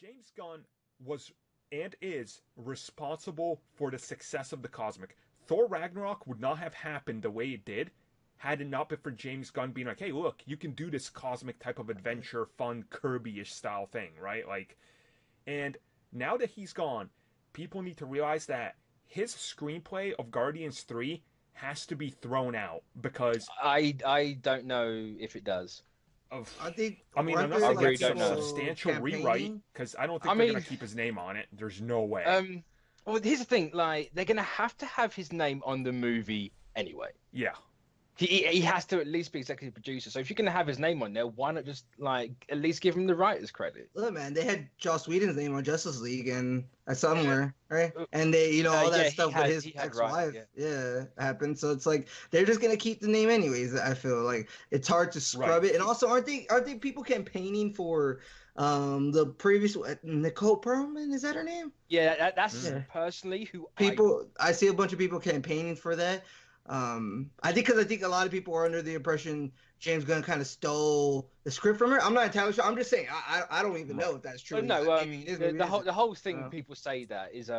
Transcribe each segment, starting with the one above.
James Gunn was and is responsible for the success of the Cosmic. Thor Ragnarok would not have happened the way it did had it not been for James Gunn being like, hey, look, you can do this cosmic type of adventure, fun, Kirby-ish style thing, right? Like, and now that he's gone, people need to realize that his screenplay of Guardians 3 has to be thrown out because I don't know if it does. I think. I mean, aren't unless there, they really get some don't know. substantial campaigning? rewrite, because I don't think they're going to keep his name on it. There's no way. Well, here's the thing: like, they're gonna have to have his name on the movie anyway. Yeah. He has to at least be executive producer. So if you're gonna have his name on there, why not just like at least give him the writers credit? Look, man, they had Joss Whedon's name on Justice League and somewhere, right? And they, you know, all that stuff with his ex-wife, happened. So it's like they're just gonna keep the name anyways. I feel like it's hard to scrub it. And also, aren't they people campaigning for the previous Nicole Perlman? Is that her name? Yeah, that's personally who I see a bunch of people campaigning for that. I think a lot of people are under the impression James Gunn kind of stole the script from her. I'm not entirely sure. I'm just saying I don't even know if that's true. No, the whole thing people say that is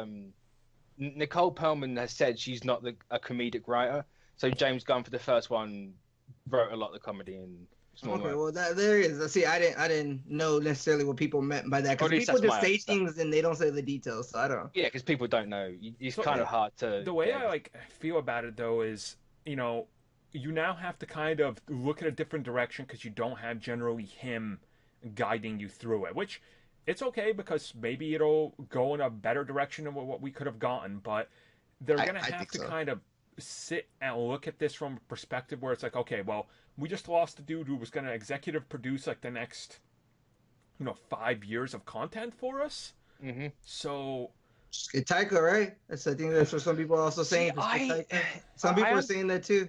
Nicole Perlman has said she's not a comedic writer. So James Gunn for the first one wrote a lot of the comedy and. Okay, well, there is. See, I didn't know necessarily what people meant by that because people just say things and they don't say the details. So I don't. Yeah, because people don't know. It's kind of hard to. The way I feel about it though is, you know, you now have to kind of look at a different direction because you don't have generally him guiding you through it. Which it's okay because maybe it'll go in a better direction than what we could have gotten. But they're gonna have to kind of sit and look at this from a perspective where it's like, okay, well, we just lost a dude who was going to executive produce like the next, 5 years of content for us. Mm-hmm. So, it's Taika, right? I think that's what some people are also saying. Some people are saying that too.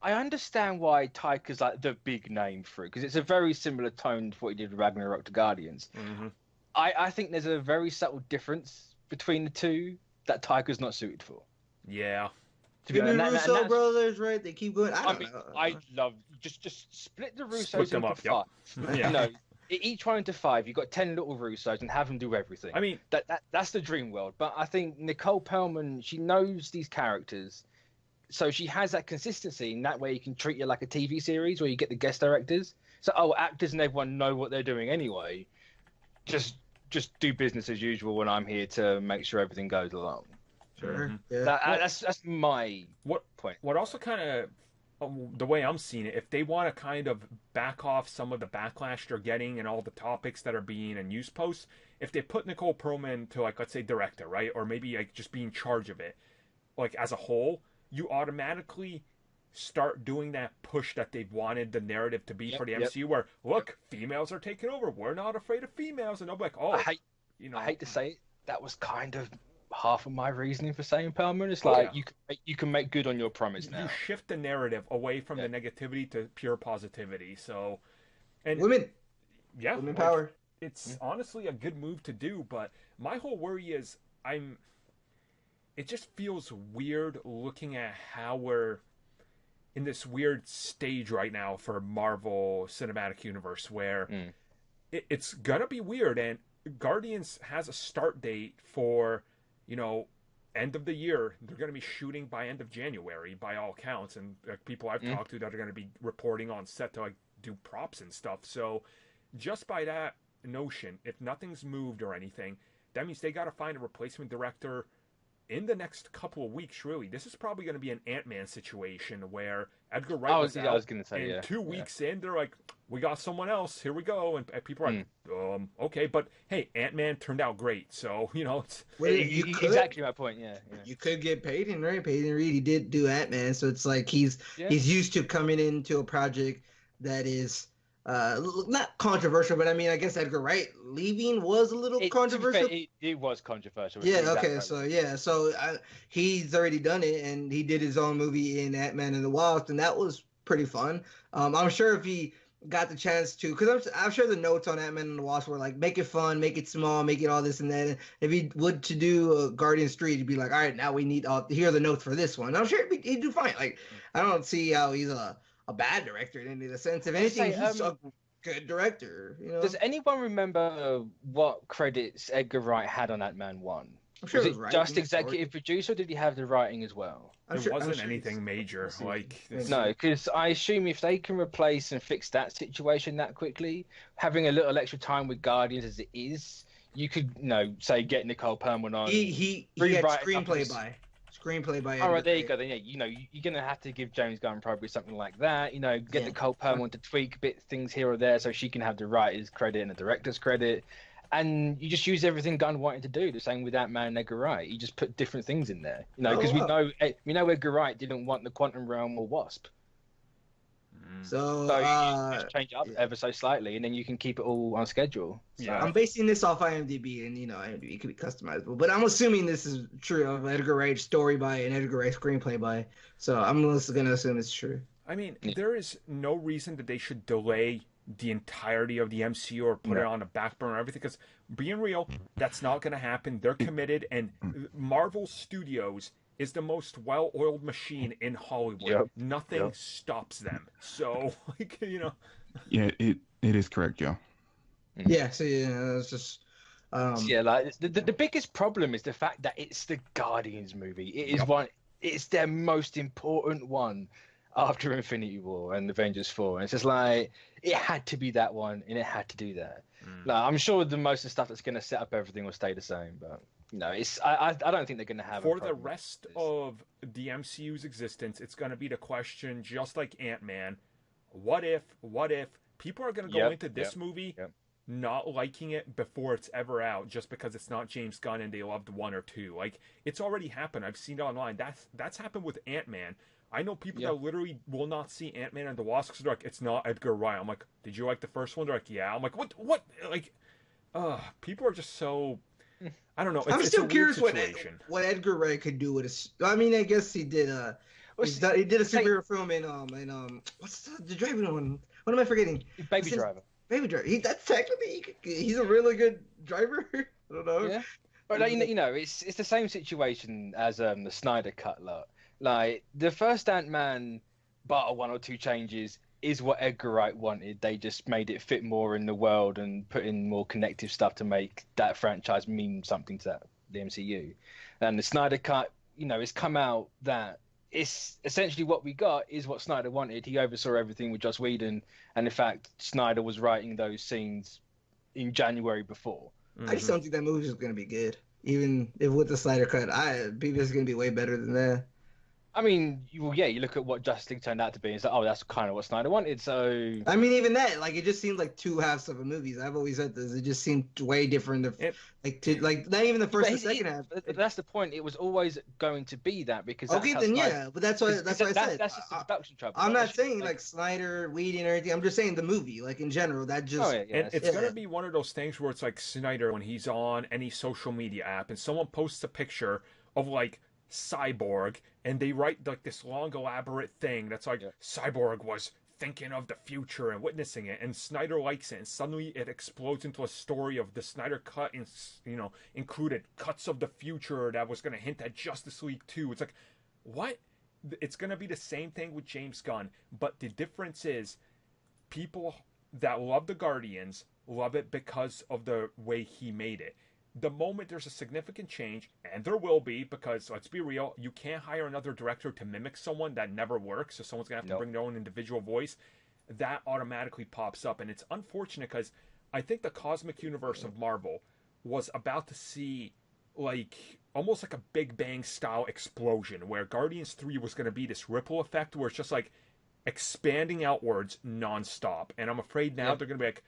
I understand why Taika's like the big name for it because it's a very similar tone to what he did with Ragnarok to Guardians. Mm-hmm. I think there's a very subtle difference between the two that Taika's not suited for. Yeah. The Russo brothers, right? They keep going. I don't know. I love just split the Russos into five. Yep. Yeah. Each one into five. You got 10 little Russos and have them do everything. I mean, that's the dream world. But I think Nicole Perlman, she knows these characters, so she has that consistency. And that way, you can treat it like a TV series where you get the guest directors. So actors and everyone know what they're doing anyway. Just do business as usual, and I'm here to make sure everything goes along. Sure. Mm-hmm. Yeah. That's my point. What also kind of the way I'm seeing it, if they want to kind of back off some of the backlash they're getting and all the topics that are being in news posts, if they put Nicole Perlman to let's say director, right, or maybe just be in charge of it, as a whole, you automatically start doing that push that they've wanted the narrative to be for the MCU, where look, females are taking over. We're not afraid of females, and they'll be like, oh, I hate to say it, that was kind of half of my reasoning for saying Perlman. It's like you can make good on your promise now. You shift the narrative away from the negativity to pure positivity. So, and women power. It's honestly a good move to do, but my whole worry is it just feels weird looking at how we're in this weird stage right now for Marvel Cinematic Universe where it's gonna be weird, and Guardians has a start date for end of the year. They're going to be shooting by end of January by all accounts, and people I've talked to that are going to be reporting on set to do props and stuff. So just by that notion, if nothing's moved or anything, that means they got to find a replacement director in the next couple of weeks. Really, this is probably going to be an Ant-Man situation where Edgar Wright was out, I was going to say, and 2 weeks in, they're like, we got someone else, here we go, and people are like, okay, but hey, Ant-Man turned out great, so it's exactly my point. You could get Peyton, right? Peyton Reed, he did do Ant-Man, so it's like he's used to coming into a project that is not controversial, but I mean, I guess Edgar Wright leaving was a little controversial. It was controversial. Yeah. Okay. So he's already done it, and he did his own movie in Ant-Man and the Wasp, and that was pretty fun. I'm sure if he got the chance to, because I'm sure the notes on Ant-Man and the Wasp were like, make it fun, make it small, make it all this and that. And if he would to do Guardians 3, he'd be like, all right, now we need here are the notes for this one. I'm sure he'd do fine. Like, I don't see how he's a bad director in any sense. If anything, good director. Does anyone remember what credits Edgar Wright had on Ant-Man 1? I'm sure was it just executive producer, or did he have the writing as well? It wasn't anything major. No, because I assume if they can replace and fix that situation that quickly, having a little extra time with Guardians as it is, you could, say get Nicole Perlman on. He had screenplay by. All right, there you go. Then you're gonna have to give James Gunn probably something like that. Get Nicole Perlman to tweak things here or there so she can have the writer's credit and the director's credit. And you just use everything Gunn wanted to do. The same with Ant-Man and Edgar Wright. You just put different things in there, because we know Edgar Wright didn't want the Quantum Realm or Wasp. So you just change it up ever so slightly, and then you can keep it all on schedule. So. Yeah, I'm basing this off IMDb, and IMDb could be customizable, but I'm assuming this is true of Edgar Wright's story by and Edgar Wright's screenplay by. So I'm just gonna assume it's true. I mean, there is no reason that they should delay the entirety of the MCU or put it on a back burner or everything, because being real, that's not going to happen. They're committed, and Marvel Studios is the most well-oiled machine in Hollywood. Nothing stops them. So, Yeah, it is correct, Joe. Yeah, so it's just the biggest problem is the fact that it's the Guardians movie. It is it's their most important one after Infinity War and Avengers 4. And it's just like, it had to be that one, and it had to do that. I'm sure the most of the stuff that's going to set up everything will stay the same, but I don't think they're going to have for the rest of the MCU's existence. It's going to be the question, just like Ant-Man, what if people are going to go into this movie not liking it before it's ever out, just because it's not James Gunn and they loved 1 or 2. Like, it's already happened. I've seen it online. That's happened with Ant-Man. I know people that literally will not see Ant-Man and the Wasp because they're like, it's not Edgar Wright. I'm like, did you like the first one? They're like, yeah. I'm like, what? Like, people are just so, I don't know. I'm still curious what Edgar Wright could do with his. I mean, I guess he did. He did a superhero film in what's the driving one? What am I forgetting? Baby Driver. Baby Driver. That's technically he's a really good driver. I don't know. Yeah, but it's the same situation as the Snyder Cut lot. Like, the first Ant-Man, but 1 or 2 changes, is what Edgar Wright wanted. They just made it fit more in the world and put in more connective stuff to make that franchise mean something to the MCU. And the Snyder Cut, it's come out that it's essentially what we got is what Snyder wanted. He oversaw everything with Joss Whedon, and in fact, Snyder was writing those scenes in January before. I just don't think that movie is going to be good. Even if with the Snyder Cut, people is going to be way better than that. I mean, you look at what Justice League turned out to be. It's like, that's kind of what Snyder wanted. So, I mean, even that, like, it just seemed like 2 halves of a movie. I've always said this. It just seemed way different. Not even the first and second half. That's the point. It was always going to be that because. Okay, then but that's why I said that's just the production trouble. I'm not saying like Snyder, Whedon, or anything. I'm just saying the movie, like in general. That just. It's gonna be one of those things where it's like Snyder when he's on any social media app and someone posts a picture of like Cyborg, and they write like this long elaborate thing that's like Cyborg was thinking of the future and witnessing it, and Snyder likes it, and suddenly it explodes into a story of the Snyder Cut, and included cuts of the future that was going to hint at Justice League 2. It's like, what? It's going to be the same thing with James Gunn, but the difference is people that love the Guardians love it because of the way he made it. The moment there's a significant change, and there will be, because let's be real, you can't hire another director to mimic someone that never works, so someone's going to have to bring their own individual voice, that automatically pops up. And it's unfortunate because I think the cosmic universe of Marvel was about to see like almost like a Big Bang style explosion, where Guardians 3 was going to be this ripple effect where it's just like expanding outwards nonstop. And I'm afraid now they're going to be like,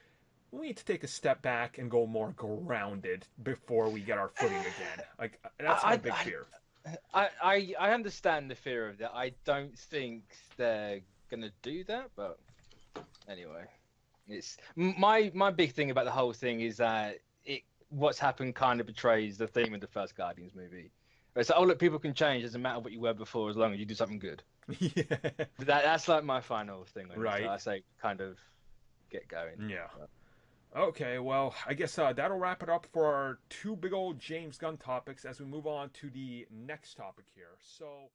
we need to take a step back and go more grounded before we get our footing again. Like, that's my big fear. I understand the fear of that. I don't think they're gonna do that, but anyway, it's my big thing about the whole thing is that what's happened kind of betrays the theme of the first Guardians movie. It's like, oh look, people can change. It doesn't matter what you were before as long as you do something good. That's like my final thing. Right. I say kind of get going. Yeah. Okay, well, I guess that'll wrap it up for our 2 big old James Gunn topics as we move on to the next topic here. So...